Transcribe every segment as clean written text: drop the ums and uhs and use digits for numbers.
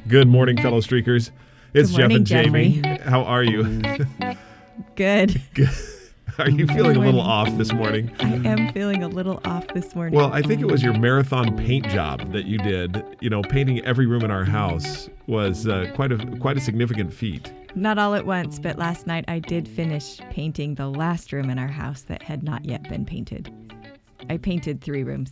Good morning, fellow streakers. It's Good morning, Jeff and Jami. Jeffrey. How are you? Good. Good. Are you feeling a little morning. off this morning? I am feeling a little off this morning. Well, I think it was your marathon paint job that you did. You know, painting every room in our house was quite a significant feat. Not all at once, but last night I did finish painting the last room in our house that had not yet been painted. I painted 3 rooms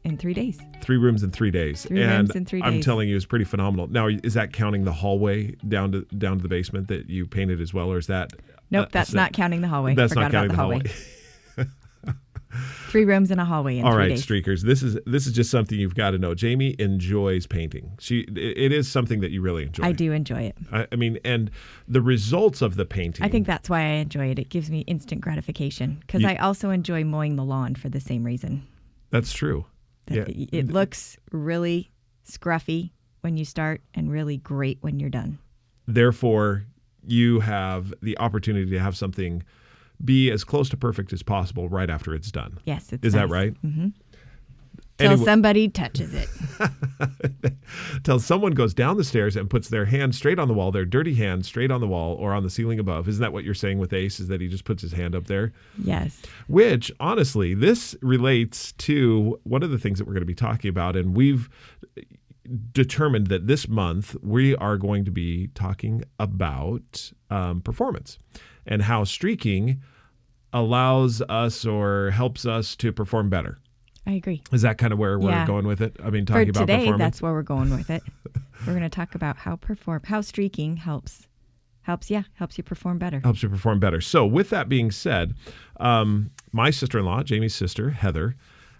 in 3 days. 3 rooms in 3 days. 3 rooms in 3 days. I'm telling you, it's pretty phenomenal. Now, is that counting the hallway down to the basement that you painted as well, or is that? Nope, that's not counting the hallway. That's Forgot not counting about the hallway. 3 rooms and a hallway in 3 days. All right, streakers. This is just something you've got to know. Jami enjoys painting. It is something that you really enjoy. I do enjoy it. I mean, and the results of the painting. I think that's why I enjoy it. It gives me instant gratification because I also enjoy mowing the lawn for the same reason. That's true. Yeah. It looks really scruffy when you start and really great when you're done. Therefore, you have the opportunity to have something be as close to perfect as possible right after it's done. Yes, it's Is nice. that right? Mm-hmm. Till somebody touches it. Till someone goes down the stairs and puts their hand straight on the wall, their dirty hand straight on the wall or on the ceiling above. Isn't that what you're saying with Ace, is that he just puts his hand up there? Yes. Which, honestly, this relates to one of the things that we're going to be talking about. And we've determined that this month we are going to be talking about performance and how streaking allows us or helps us to perform better. I agree. Is that kind of where we're going with it? I mean, talking about today, performance. that's where we're going with it. We're going to talk about how streaking helps you perform better. Helps you perform better. So with that being said, my sister-in-law, Jami's sister, Heather,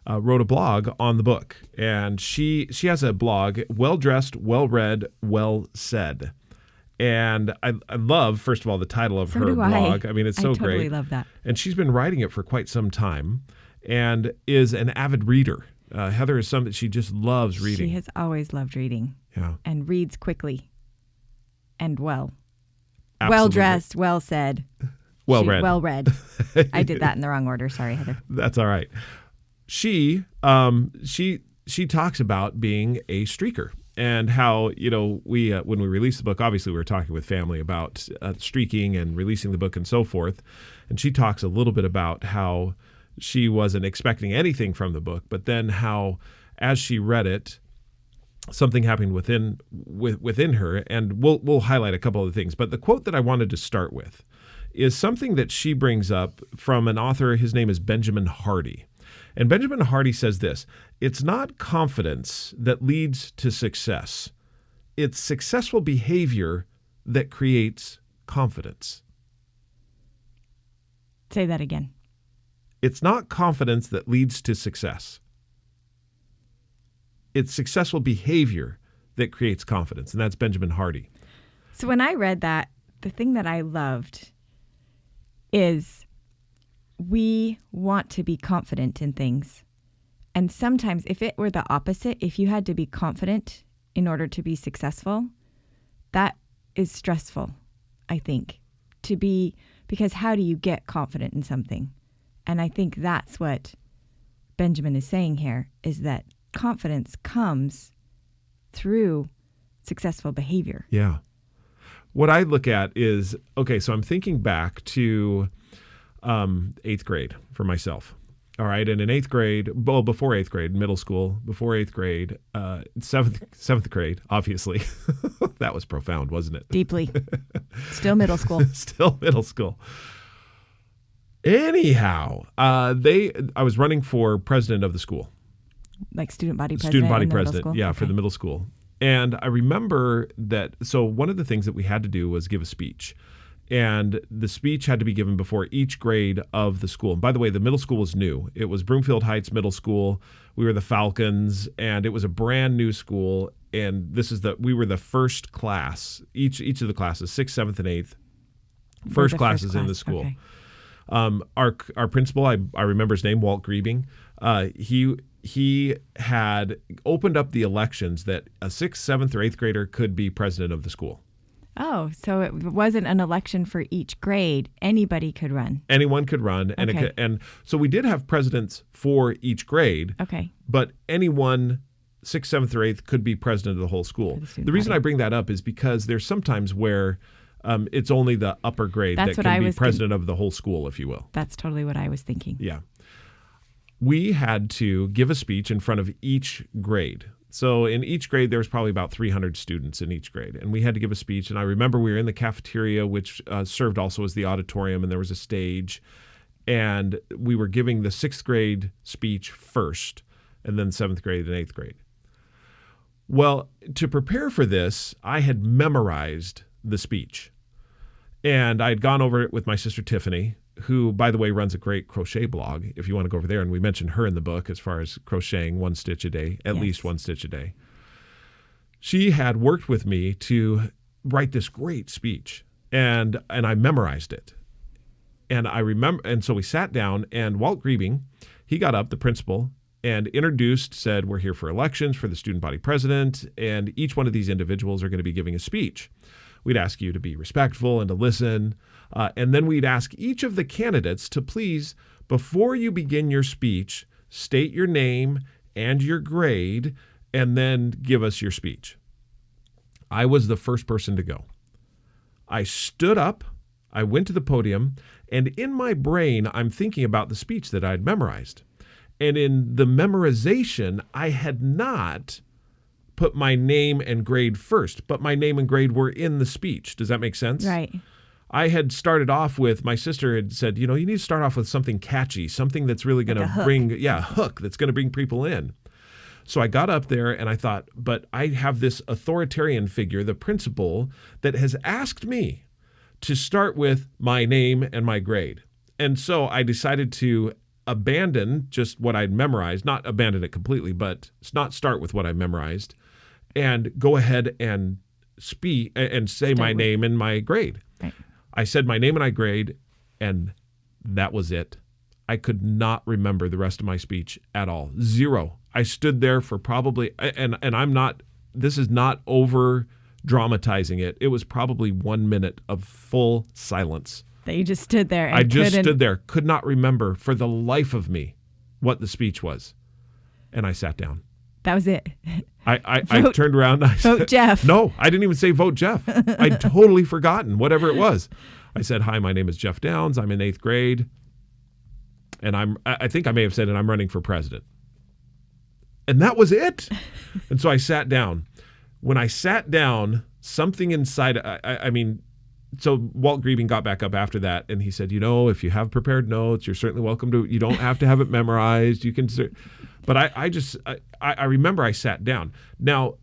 wrote a blog on the book. And she has a blog, Well-Dressed, Well-Read, Well-Said. And I love, first of all, the title of her blog. I mean, it's so great. I totally love that. And she's been writing it for quite some time and is an avid reader. Heather is something she just loves reading. She has always loved reading. Yeah. And reads quickly and well. Absolutely. Well-dressed, well-said. Well-read. Well-read. I did that in the wrong order. Sorry, Heather. That's all right. She talks about being a streaker and how, you know, we when we released the book, obviously we were talking with family about streaking and releasing the book and so forth. And she talks a little bit about how she wasn't expecting anything from the book, but then how, as she read it, something happened within her, and we'll highlight a couple of things. But the quote that I wanted to start with is something that she brings up from an author. His name is Benjamin Hardy. And Benjamin Hardy says this: "It's not confidence that leads to success. It's successful behavior that creates confidence." Say that again. It's not confidence that leads to success. It's successful behavior that creates confidence. And that's Benjamin Hardy. So when I read that, the thing that I loved is we want to be confident in things. And sometimes if it were the opposite, if you had to be confident in order to be successful, that is stressful, I think, because how do you get confident in something? And I think that's what Benjamin is saying here, is that confidence comes through successful behavior. Yeah. What I look at is, okay, so I'm thinking back to 8th grade for myself. All right. And in 8th grade, well, before 8th grade, middle school, before 8th grade, 7th grade, obviously. That was profound, wasn't it? Deeply. Still middle school. Still middle school. Anyhow, I was running for president of the school. Like student body president? Student body in the middle president, school? yeah, Okay. for the middle school. And I remember that, so one of the things that we had to do was give a speech. And the speech had to be given before each grade of the school. And by the way, the middle school was new. It was Broomfield Heights Middle School. We were the Falcons, and it was a brand new school. And we were the first class, each of the classes, 6th, 7th, and 8th, first classes in the school. Okay. Our principal, I remember his name, Walt Griebing. He had opened up the elections that a 6th, 7th, or 8th grader could be president of the school. Oh, so it wasn't an election for each grade. Anybody could run. Anyone could run. Okay. And so we did have presidents for each grade. Okay. But anyone 6th, 7th, or 8th could be president of the whole school. The reason I bring that up is because there's sometimes where it's only the upper grade that can be president of the whole school, if you will. That's totally what I was thinking. Yeah. We had to give a speech in front of each grade. So in each grade, there was probably about 300 students in each grade. And we had to give a speech. And I remember we were in the cafeteria, which served also as the auditorium, and there was a stage. And we were giving the 6th grade speech first, and then 7th grade and 8th grade. Well, to prepare for this, I had memorized the speech. And I had gone over it with my sister Tiffany, who, by the way, runs a great crochet blog, if you want to go over there. And we mentioned her in the book as far as crocheting 1 stitch a day, at least 1 stitch a day. She had worked with me to write this great speech, and I memorized it. And I remember, and so we sat down, and Walt Griebing, he got up, the principal, and said, we're here for elections for the student body president, and each one of these individuals are going to be giving a speech. We'd ask you to be respectful and to listen. And then we'd ask each of the candidates to please, before you begin your speech, state your name and your grade, and then give us your speech. I was the first person to go. I stood up, I went to the podium, and in my brain, I'm thinking about the speech that I'd memorized. And in the memorization, I had not put my name and grade first, but my name and grade were in the speech. Does that make sense? Right. I had started off with, my sister had said, you need to start off with something catchy, something that's really going to bring, a hook that's going to bring people in. So I got up there and I thought, but I have this authoritarian figure, the principal, that has asked me to start with my name and my grade. And so I decided to abandon just what I'd memorized, not abandon it completely, but not start with what I memorized, and go ahead and speak and say my name and my grade. Right. I said my name and my grade, and that was it. I could not remember the rest of my speech at all. Zero. I stood there for probably, and I'm not, this is not over dramatizing it. It was probably 1 minute of full silence. That you just stood there and I just stood there, could not remember for the life of me what the speech was. And I sat down. That was it. I turned around. I vote said, Jeff. No, I didn't even say vote Jeff. I'd totally forgotten whatever it was. I said, hi, my name is Jeff Downs. I'm in 8th grade. And I think I may have said, and I'm running for president. And that was it. And so I sat down. When I sat down, something inside, so Walt Griebing got back up after that, and he said, if you have prepared notes, you're certainly welcome to, you don't have to have it memorized. You can, but I remember I sat down. Now,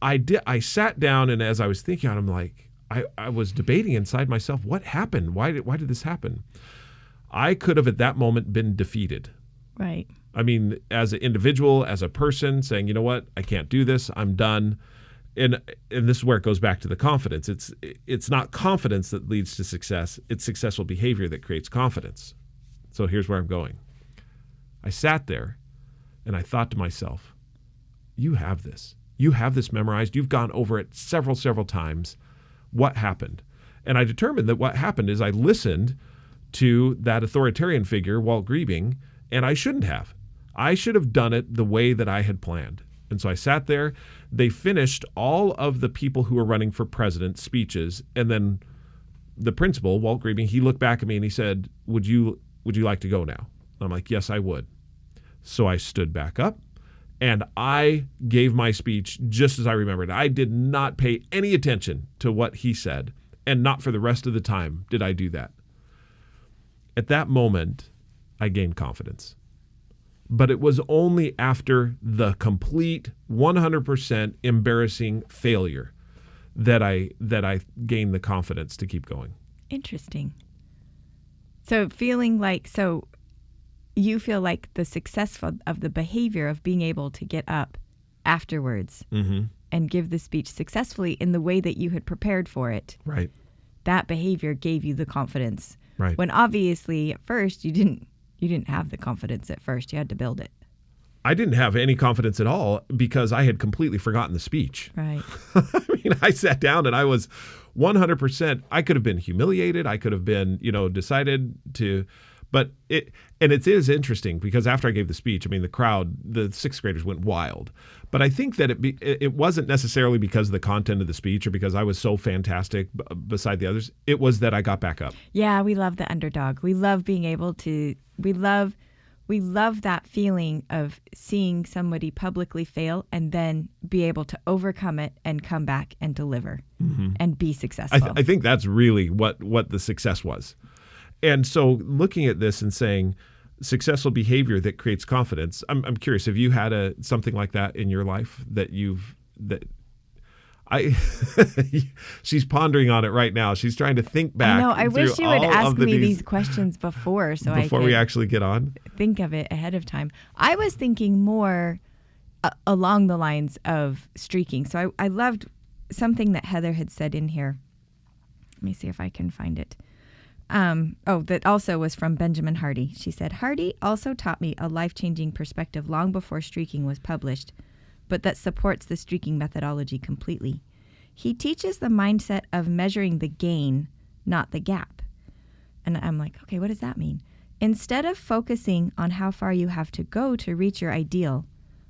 I sat down, and as I was thinking, I'm like, I was debating inside myself, what happened? Why did this happen? I could have at that moment been defeated. Right. I mean, as an individual, as a person, saying, you know what, I can't do this, I'm done. And this is where it goes back to the confidence. It's not confidence that leads to success. It's successful behavior that creates confidence. So here's where I'm going. I sat there and I thought to myself, you have this. You have this memorized. You've gone over it several times. What happened? And I determined that what happened is I listened to that authoritarian figure, Walt Griebing, and I shouldn't have. I should have done it the way that I had planned. And so I sat there. They finished all of the people who were running for president speeches, and then the principal, Walt Griebing, he looked back at me and he said, would you like to go now? I'm like, yes, I would. So I stood back up and I gave my speech just as I remembered. I did not pay any attention to what he said, and not for the rest of the time did I do that. At that moment, I gained confidence. But it was only after the complete 100% embarrassing failure that I gained the confidence to keep going. Interesting. So you feel like the success of the behavior of being able to get up afterwards and give the speech successfully in the way that you had prepared for it. Right. That behavior gave you the confidence. Right. When obviously at first you didn't have the confidence at first. You had to build it. I didn't have any confidence at all because I had completely forgotten the speech. Right. I mean, I sat down and I was 100%. I could have been humiliated. I could have been, decided to, But it is interesting because after I gave the speech, I mean, the crowd, the sixth graders went wild. But I think that it wasn't necessarily because of the content of the speech or because I was so fantastic beside the others. It was that I got back up. Yeah, we love the underdog. We love being able to, we love that feeling of seeing somebody publicly fail and then be able to overcome it and come back and deliver and be successful. I think that's really what the success was. And so looking at this and saying successful behavior that creates confidence, I'm curious, have you had something like that in your life she's pondering on it right now. She's trying to think back. I know. I wish you would ask me these questions before before we actually get on. Think of it ahead of time. I was thinking more along the lines of streaking. So I loved something that Heather had said in here. Let me see if I can find it. That also was from Benjamin Hardy. She said, Hardy also taught me a life-changing perspective long before streaking was published, but that supports the streaking methodology completely. He teaches the mindset of measuring the gain, not the gap. And I'm like, okay, what does that mean? Instead of focusing on how far you have to go to reach your ideal,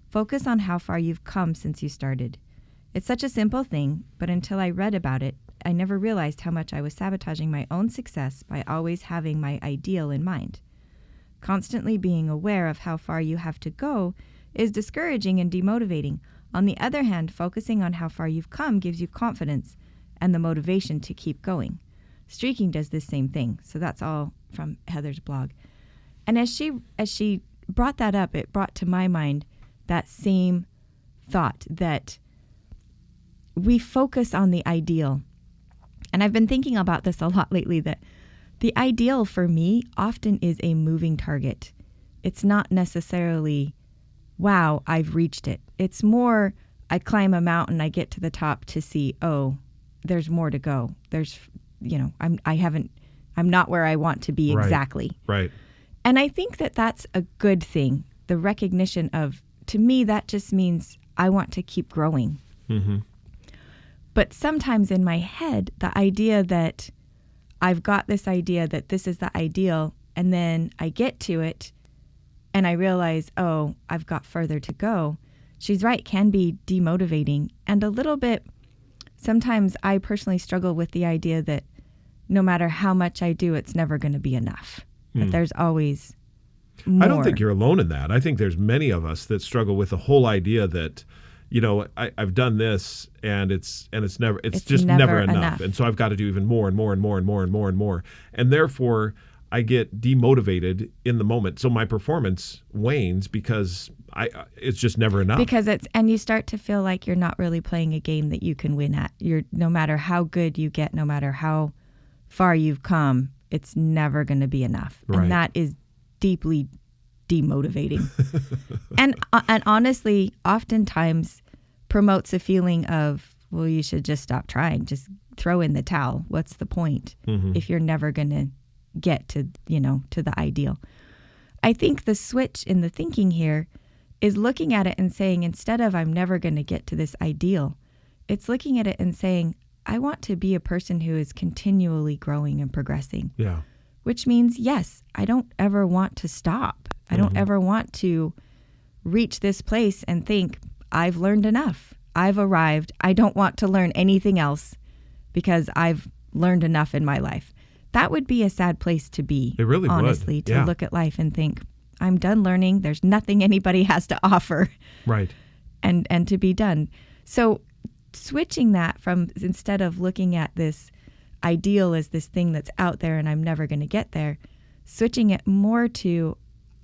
focus on how far you've come since you started. It's such a simple thing, but until I read about it, I never realized how much I was sabotaging my own success by always having my ideal in mind. Constantly being aware of how far you have to go is discouraging and demotivating. On the other hand, focusing on how far you've come gives you confidence and the motivation to keep going. Streaking does this same thing. So that's all from Heather's blog. And as she brought that up, it brought to my mind that same thought that we focus on the ideal. And I've been thinking about this a lot lately, that the ideal for me often is a moving target. It's not necessarily, wow, I've reached it. It's more, I climb a mountain, I get to the top to see, oh, there's more to go. There's, I'm not where I want to be exactly. Right. And I think that that's a good thing. The recognition of, to me, that just means I want to keep growing. Mm-hmm. But sometimes in my head, the idea that I've got this idea that this is the ideal, and then I get to it and I realize, oh, I've got further to go. She's right, can be demotivating. And a little bit, sometimes I personally struggle with the idea that no matter how much I do, it's never going to be enough. That there's always more. I don't think you're alone in that. I think there's many of us that struggle with the whole idea that, I've done this and it's just never enough. And so I've got to do even more and more and more and more and more and more. And therefore I get demotivated in the moment. So my performance wanes because it's just never enough. And you start to feel like you're not really playing a game that you can win at. No matter how good you get, no matter how far you've come, it's never going to be enough. Right. And that is deeply demotivating. and honestly, oftentimes promotes a feeling of, well, you should just stop trying. Just throw in the towel. What's the point if you're never going to get to the ideal? I think the switch in the thinking here is looking at it and saying, instead of I'm never going to get to this ideal, it's looking at it and saying, I want to be a person who is continually growing and progressing. Yeah. Which means, yes, I don't ever want to stop. I don't ever want to reach this place and think, I've learned enough. I've arrived. I don't want to learn anything else because I've learned enough in my life. That would be a sad place to be. It really honestly, would. To look at life and think, I'm done learning. There's nothing anybody has to offer. Right. And to be done. So switching that from, instead of looking at this ideal as this thing that's out there and I'm never going to get there, switching it more to,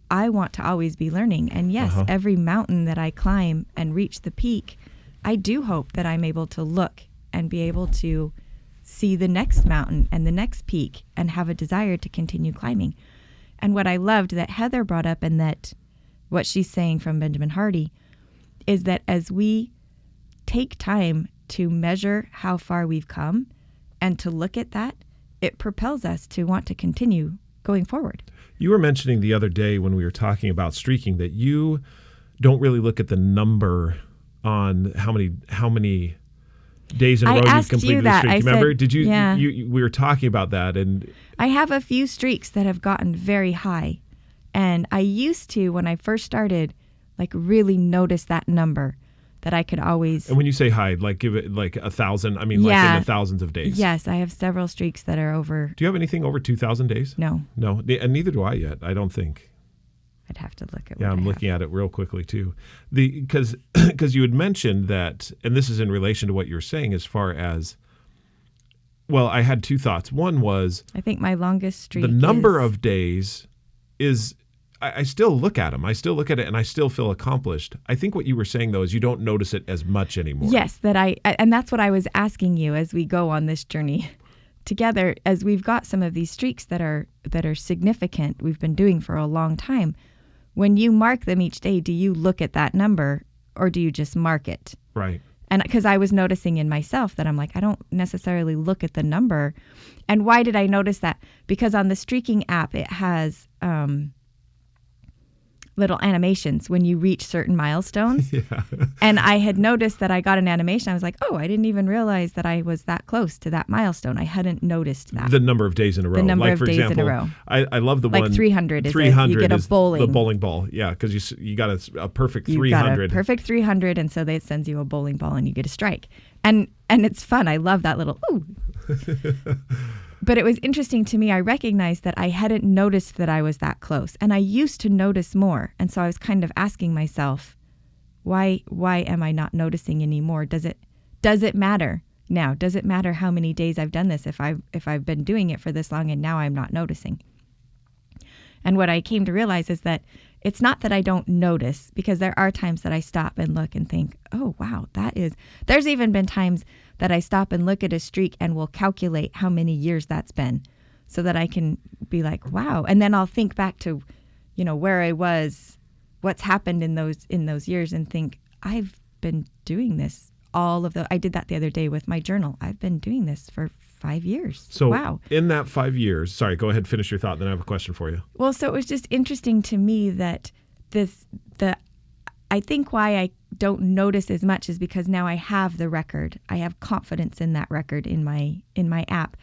I want to always be learning. And yes, every mountain that I climb and reach the peak, I do hope that I'm able to look and be able to see the next mountain and the next peak and have a desire to continue climbing. And what I loved that Heather brought up, and that what she's saying from Benjamin Hardy, is that as we take time to measure how far we've come and to look at that, it propels us to want to continue going forward. You were mentioning the other day when we were talking about streaking that you don't really look at the number on how many days in a I row you've asked you completed the that. streak. I You remember? said, Did you, yeah. we were talking about that, and I have a few streaks that have gotten very high. And I used to, when I first started, like really notice that number that I could always. when you say high, like give it like 1,000, I mean like in the thousands of days. Yes, I have several streaks that are over. Do you have anything over 2,000 days? No. No, and neither do I yet, I don't think. I'd have to look at Yeah, what I'm looking at it real quickly too. Because you had mentioned that, and this is in relation to what you're saying as far as, well, I had two thoughts. One was I think my longest streak. the number of days is, I still look at them. I still look at it and I still feel accomplished. I think what you were saying though is you don't notice it as much anymore. Yes, and that's what I was asking you as we go on this journey together, as we've got some of these streaks that are significant, we've been doing for a long time. When you mark them each day, do you look at that number or do you just mark it? Right. And because I was noticing in myself that I'm like, I don't necessarily look at the number. And why did I notice that? Because on the streaking app, it has little animations when you reach certain milestones. Yeah. And I had noticed that I got an animation. I was like, oh, I didn't even realize that I was that close to that milestone. I hadn't noticed that. The number of days in a row. The number like, of for days example, in a row. I love the like one. 300 is 300 you get a is bowling. the bowling ball. Yeah, because you got a perfect You 300. got a perfect 300, and so it sends you a bowling ball and you get a strike. And it's fun. I love that little ooh. But it was interesting to me. I recognized that I hadn't noticed that I was that close. And I used to notice more. And so I was kind of asking myself, why am I not noticing anymore? Does it matter now? Does it matter how many days I've done this if I've been doing it for this long and now I'm not noticing? And what I came to realize is that it's not that I don't notice, because there are times that I stop and look and think, oh, wow, there's even been times that I stop and look at a streak and will calculate how many years that's been so that I can be like, wow. And then I'll think back to, where I was, what's happened in those years, and think, I've been doing this I did that the other day with my journal. I've been doing this for 5 years. So wow. In that 5 years, sorry, go ahead, finish your thought, then I have a question for you. Well, so it was just interesting to me that I think why I don't notice as much is because now I have the record. I have confidence in that record in my app.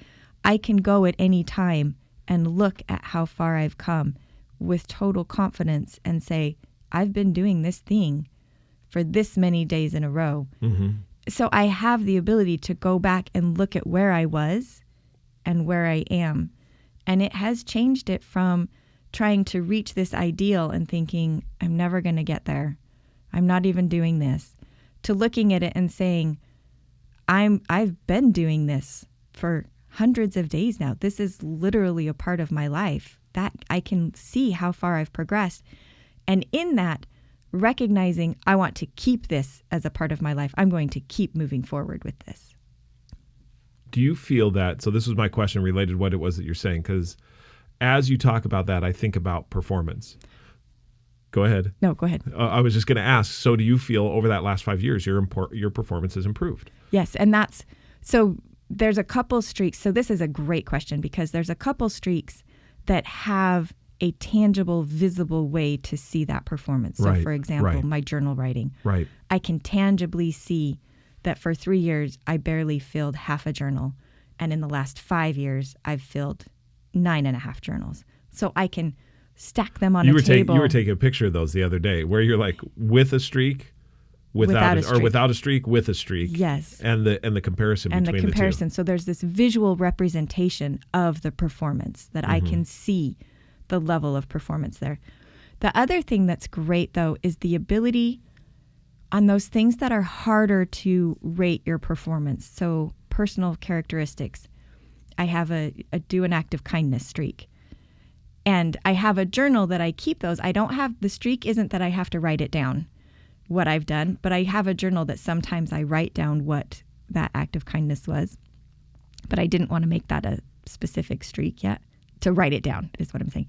I can go at any time and look at how far I've come with total confidence and say, I've been doing this thing for this many days in a row. Mm-hmm. So I have the ability to go back and look at where I was and where I am. And it has changed it from trying to reach this ideal and thinking, I'm never going to get there. I'm not even doing this, to looking at it and saying, I've been doing this for hundreds of days now. This is literally a part of my life. That I can see how far I've progressed. And in that, recognizing I want to keep this as a part of my life. I'm going to keep moving forward with this. Do you feel that, so this was my question related to what it was that you're saying, because as you talk about that, I think about performance. Go ahead. No, go ahead. I was just going to ask, so do you feel over that last 5 years, your performance has improved? Yes, and so there's a couple streaks. So this is a great question, because there's a couple streaks that have a tangible, visible way to see that performance. So, for example, my journal writing. Right. I can tangibly see that for 3 years, I barely filled half a journal. And in the last 5 years, I've filled 9.5 journals. So I can stack them on a table. You were taking a picture of those the other day where you're like with a streak, without a streak, with a streak. Yes. And the comparison between the two. So there's this visual representation of the performance that I can see the level of performance there. The other thing that's great, though, is the ability on those things that are harder to rate your performance. So personal characteristics. I have a do an act of kindness streak. And I have a journal that I keep those. The streak isn't that I have to write it down, what I've done, but I have a journal that sometimes I write down what that act of kindness was. But I didn't want to make that a specific streak yet. To write it down is what I'm saying.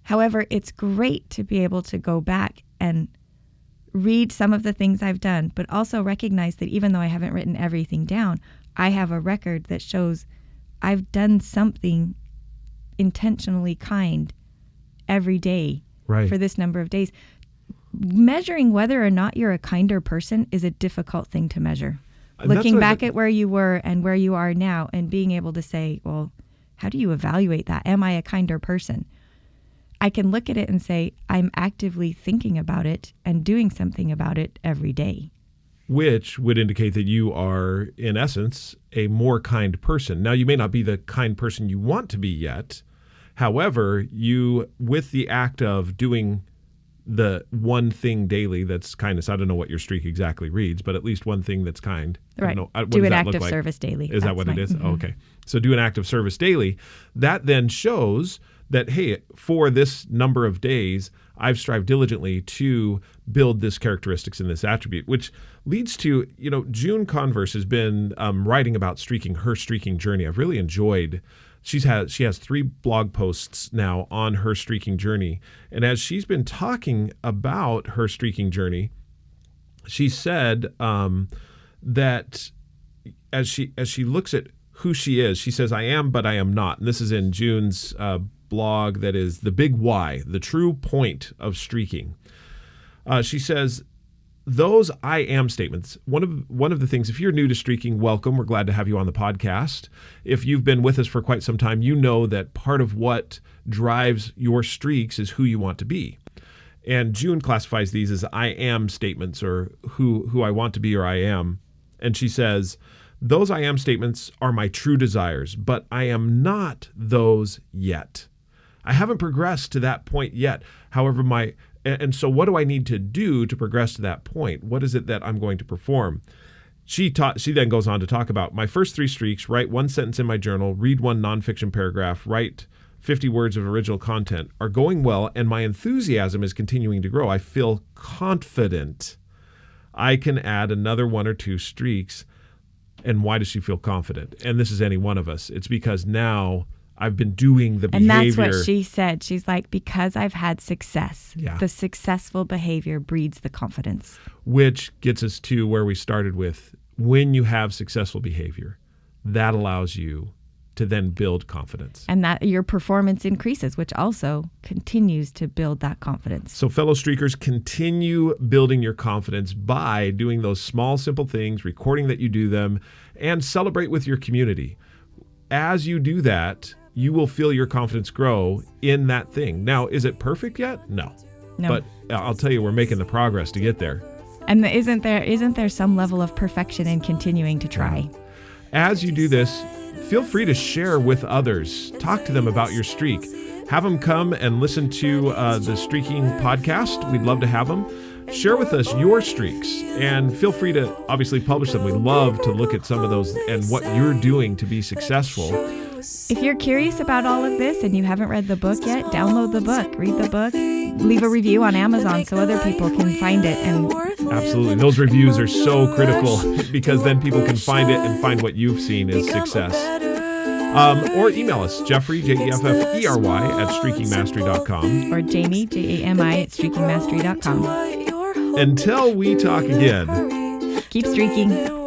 However, it's great to be able to go back and read some of the things I've done, but also recognize that even though I haven't written everything down, I have a record that shows I've done something intentionally kind every day for this number of days. Measuring whether or not you're a kinder person is a difficult thing to measure. Looking back at where you were and where you are now and being able to say, well, how do you evaluate that? Am I a kinder person? I can look at it and say, I'm actively thinking about it and doing something about it every day. Which would indicate that you are, in essence, a more kind person. Now, you may not be the kind person you want to be yet. However, you, with the act of doing the one thing daily that's kindness, I don't know what your streak exactly reads, but at least one thing that's kind. Right. Do an act of service daily. Is that what it is? Mm-hmm. Oh, okay. So do an act of service daily. That then shows that, hey, for this number of days, I've strived diligently to build this characteristics in this attribute, which leads to, June Converse has been writing about streaking, her streaking journey. I've really enjoyed. She has 3 blog posts now on her streaking journey. And as she's been talking about her streaking journey, she said that as she looks at who she is, she says, I am, but I am not. And this is in June's blog that is The Big Why, the true point of streaking. She says, those I am statements. One of the things, if you're new to streaking, welcome. We're glad to have you on the podcast. If you've been with us for quite some time, you know that part of what drives your streaks is who you want to be. And June classifies these as I am statements, or who I want to be, or I am. And she says, those I am statements are my true desires, but I am not those yet. I haven't progressed to that point yet. However, and so what do I need to do to progress to that point? What is it that I'm going to perform? She then goes on to talk about my first 3 streaks: write 1 sentence in my journal, read 1 nonfiction paragraph, write 50 words of original content, are going well, and my enthusiasm is continuing to grow. I feel confident I can add another 1 or 2 streaks. And why does she feel confident? And this is any one of us. It's because now I've been doing the behavior. And that's what she said. She's like, because I've had success, the successful behavior breeds the confidence. Which gets us to where we started with, when you have successful behavior, that allows you to then build confidence. And that your performance increases, which also continues to build that confidence. So fellow streakers, continue building your confidence by doing those small, simple things, recording that you do them, and celebrate with your community. As you do that, you will feel your confidence grow in that thing. Now, is it perfect yet? No. But I'll tell you, we're making the progress to get there. And isn't there some level of perfection in continuing to try? As you do this, feel free to share with others. Talk to them about your streak. Have them come and listen to the Streaking podcast. We'd love to have them. Share with us your streaks, and feel free to obviously publish them. We love to look at some of those and what you're doing to be successful. If you're curious about all of this and you haven't read the book yet, download the book, read the book, leave a review on Amazon so other people can find it. And absolutely. Those reviews are so critical because then people can find it and find what you've seen as success. Or email us, Jeffrey, Jeffery, at streakingmastery.com. Or Jami, Jami, at streakingmastery.com. Until we talk again, keep streaking.